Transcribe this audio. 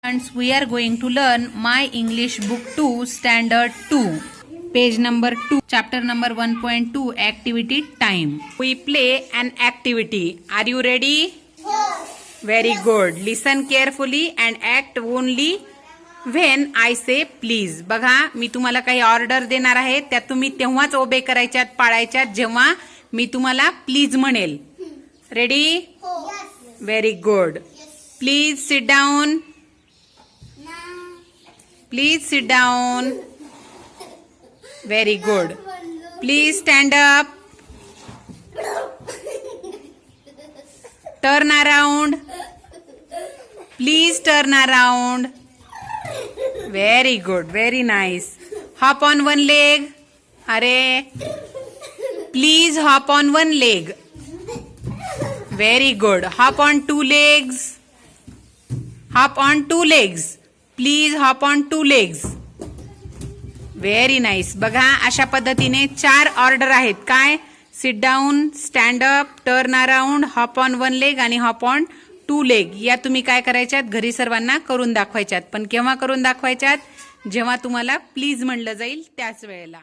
Friends, we are going to learn My English Book 2 Standard 2, page number 2, chapter number 1.2, activity time. We play an activity. Are you ready? Yes. Very good. Listen carefully and act only when I say please. बघा, मी तुम्हाला काही order देणार आहे, त्यात तुम्ही तेव्हाच ओबे करायच्यात, पाळायच्यात जेव्हा मी तुम्हाला प्लीज म्हणेल. Ready? Very good. Please sit down. Please sit down. Very good. Please stand up. Turn around. Please turn around. Very good. Very nice. Hop on one leg. Arey. Please hop on one leg. Very good. Hop on two legs. Hop on two legs. Please hop on two legs. Very nice. बघा, अशा पद्धतीने 4 order आहेत. काय? Sit down, stand up, turn around, hop on one leg आणि hop on 2 leg. या तुम्ही काय करायच्यात? घरी सर्वांना करून दाखवायच्यात. पण केव्हा करून दाखवायच्यात? जेव्हा तुम्हाला प्लीज म्हणलं जाईल त्याच वेळेला.